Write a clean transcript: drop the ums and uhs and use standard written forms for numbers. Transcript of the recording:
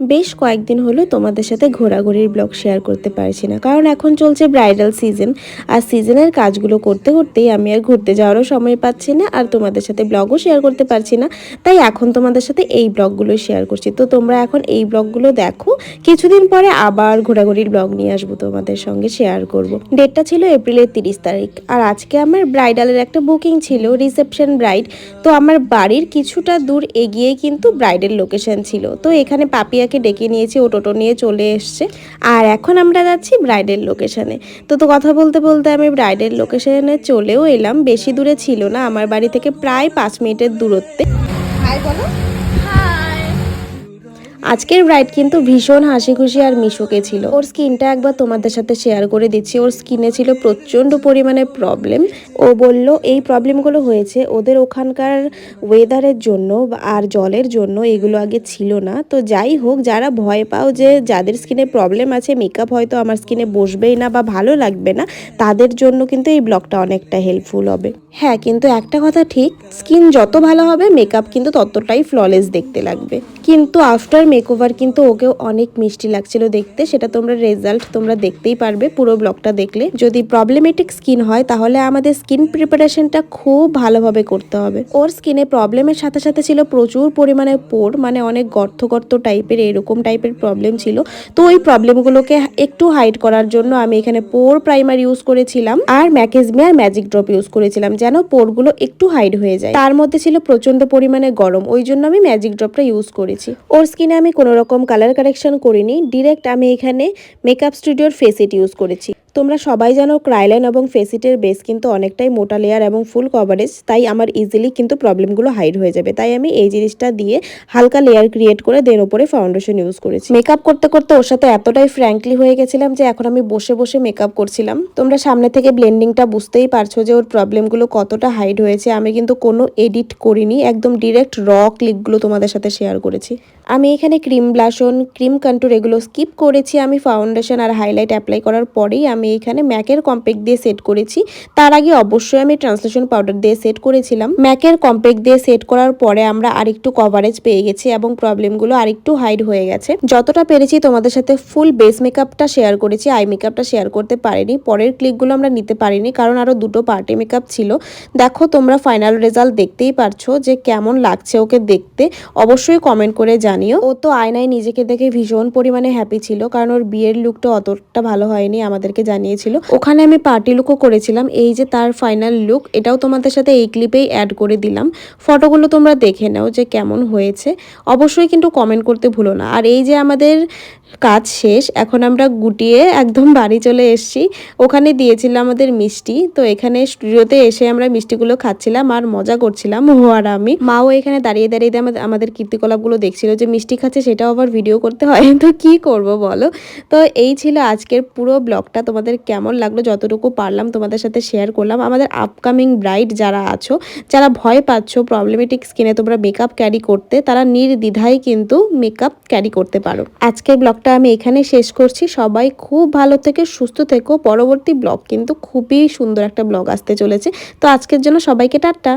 বেশ কয়েকদিন হলো তোমাদের সাথে ঘোরাঘুরির ব্লগ শেয়ার করতে পারছি না, কারণ এখন চলছে ব্রাইডাল সিজন। আর সিজনের কাজগুলো করতে করতেই আমি আর ঘুরতে যাওয়ারও সময় পাচ্ছি না, আর তোমাদের সাথে ব্লগও শেয়ার করতে পারছি না। তাই এখন তোমাদের সাথে এই ব্লগগুলো শেয়ার করছি। তো তোমরা এখন এই ব্লগগুলো দেখো, কিছুদিন পরে আবার ঘোরাঘুরির ব্লগ নিয়ে আসবো তোমাদের সঙ্গে শেয়ার করব। ডেটটা ছিল এপ্রিলের 30 তারিখ, আর আজকে আমার ব্রাইডালের একটা বুকিং ছিল, রিসেপশন ব্রাইড। তো আমার বাড়ির কিছুটা দূর এগিয়ে কিন্তু ব্রাইডের লোকেশন ছিল। তো এখানে পাপিয়াকে ডেকে নিয়েছি, ও টোটো নিয়ে চলে এসছে। আর এখন আমরা যাচ্ছি ব্রাইডের লোকেশনে। তো কথা বলতে বলতে আমি ব্রাইডের লোকেশনে চলেও এলাম। বেশি দূরে ছিল না, আমার বাড়ি থেকে প্রায় 5 মিনিটের দূরত্বে। হাই বলো। আজকের ব্রাইড কিন্তু ভীষণ হাসি খুশি আর মিশুকে ছিল। ওর স্কিনটা একবার তোমাদের সাথে শেয়ার করে দিচ্ছি। ওর স্কিনে ছিল প্রচণ্ড পরিমাণে প্রবলেম। ও বলল এই প্রবলেমগুলো হয়েছে ওদের ওখানকার ওয়েদারের জন্য আর জলের জন্য, এগুলো আগে ছিল না। তো যাই হোক, যারা ভয় পাও যে যাদের স্কিনে প্রবলেম আছে, মেকআপ হয়তো আমার স্কিনে বসবেই না বা ভালো লাগবে না, তাদের জন্য কিন্তু এই ব্লগটা অনেকটা হেল্পফুল হবে। হ্যাঁ, কিন্তু একটা কথা ঠিক, স্কিন যত ভালো হবে মেকআপ কিন্তু ততটাই ফ্ললেস দেখতে লাগবে। কিন্তু আফটার মেকওভার কিন্তু ওকেও অনেক মিষ্টি লাগছিল দেখতে। সেটা তোমরা রেজাল্ট তোমরা দেখতেই পারবে পুরো ব্লগটা দেখলে। যদি প্রবলেমেটিক স্কিন হয় তাহলে আমাদের স্কিন প্রিপারেশনটা খুব ভালোভাবে করতে হবে। ওর স্কিনে প্রবলেমের সাথে সাথে ছিল প্রচুর পরিমাণে পোর, মানে অনেক গর্ত গর্ত টাইপের, এরকম টাইপের প্রবলেম ছিল। তো ওই প্রবলেমগুলোকে একটু হাইড করার জন্য আমি এখানে পোর প্রাইমার ইউজ করেছিলাম আর ম্যাকেজমিয়ার ম্যাজিক ড্রপ ইউজ করেছিলাম, যেন পোরগুলো একটু হাইড হয়ে যায়। তার মধ্যে ছিল প্রচন্ড পরিমাণে গরম, ওই জন্য আমি ম্যাজিক ড্রপটা ইউজ করেছি। ওর স্কিনে আমি কোনো রকম কালার কারেকশন করিনি, ডিরেক্ট আমি এখানে মেকআপ স্টুডিওর ফেসিট ইউজ করেছি। তোমরা সবাই জানো ক্রাইলাইন এবং ফেসিটের বেস কিন্তু অনেকটাই মোটা লেয়ার এবং ফুল কভারেজ, তাই আমার ইজিলি কিন্তু প্রবলেমগুলো হাইড হয়ে যাবে। তাই আমি এই জিনিসটা দিয়ে হালকা লেয়ার ক্রিয়েট করে দেন ওপরে ফাউন্ডেশন ইউজ করেছি। মেকআপ করতে করতে ওর সাথে এতটাই ফ্র্যাঙ্কলি হয়ে গেছিলাম যে এখন আমি বসে বসে মেকআপ করছিলাম। তোমরা সামনে থেকে ব্লেন্ডিংটা বুঝতেই পারছো যে ওর প্রবলেমগুলো কতটা হাইড হয়েছে। আমি কিন্তু কোনো এডিট করিনি, একদম ডিরেক্ট র ক্লিকগুলো তোমাদের সাথে শেয়ার করেছি। আমি এখানে ক্রিম ব্লাশন, ক্রিম কন্টুর এগুলো স্কিপ করেছি। আমি ফাউন্ডেশন আর হাইলাইট অ্যাপ্লাই করার পরেই আমি এখানে ম্যাকের কম্প্যাক্ট দিয়ে সেট করেছি। তার আগে অবশ্যই আমি ট্রান্সলেশন পাউডার দিয়ে সেট করেছিলাম। ম্যাকের কম্প্যাক্ট দিয়ে সেট করার পরে আমরা আরেকটু কভারেজ পেয়ে গেছি এবং প্রবলেমগুলো আরেকটু হাইড হয়ে গেছে। যতটা পেরেছি তোমাদের সাথে ফুল বেস মেকআপটা শেয়ার করেছি, আই মেকআপটা শেয়ার করতে পারিনি। পরের ক্লিকগুলো আমরা নিতে পারিনি কারণ আরও দুটো পার্টি মেকআপ ছিল। দেখো তোমরা ফাইনাল রেজাল্ট দেখতেই পারছো যে কেমন লাগছে ওকে দেখতে। অবশ্যই কমেন্ট করে জানিও। ও তো আয়নায় নিজেকে দেখে ভীষণ পরিমাণে হ্যাপি ছিল, কারণ ওর বিয়ের লুকটা অতটা ভালো হয়নি, আমাদেরকে জানিয়েছিল। ওখানে আমি পার্টি লুকও করেছিলাম, এই যে তার ফাইনাল লুক, এটাও তোমাদের সাথে এই ক্লিপেই অ্যাড করে দিলাম। ফটোগুলো তোমরা দেখে নাও যে কেমন হয়েছে। অবশ্যই কিন্তু কমেন্ট করতে ভুলো না। আর এই যে আমাদের কাজ শেষ, এখন আমরা গুটিয়ে একদম বাড়ি চলে এসেছি। ওখানে দিয়েছিল আমাদের মিষ্টি, তো এখানে স্টুডিওতে এসে আমরা মিষ্টিগুলো খাচ্ছিলাম আর মজা করছিলাম ও আর আমি। মাও এখানে দাঁড়িয়ে দাঁড়িয়ে আমাদের কীর্তিকলাপগুলো দেখছিল যে মিষ্টি খাচ্ছে, সেটাও আবার ভিডিও করতে হয়, তো কি করব বলো। তো এই ছিল আজকের পুরো ব্লগটা। তোমাদের কেমন লাগলো, যতটুকু পারলাম তোমাদের সাথে শেয়ার করলাম। আমাদের আপকামিং ব্রাইড যারা আছো, যারা ভয় পাচ্ছ প্রবলেমেটিক স্কিনে তোমরা মেকআপ ক্যারি করতে, তারা নির্দ্বিধায় কিন্তু মেকআপ ক্যারি করতে পারো। আজকের ব্লগটা আমি এখানে শেষ করছি। সবাই খুব ভালো থেকে সুস্থ থেকো। পরবর্তী ব্লগ কিন্তু খুবই সুন্দর একটা ব্লগ আসতে চলেছে। তো আজকের জন্য সবাইকে টাটা।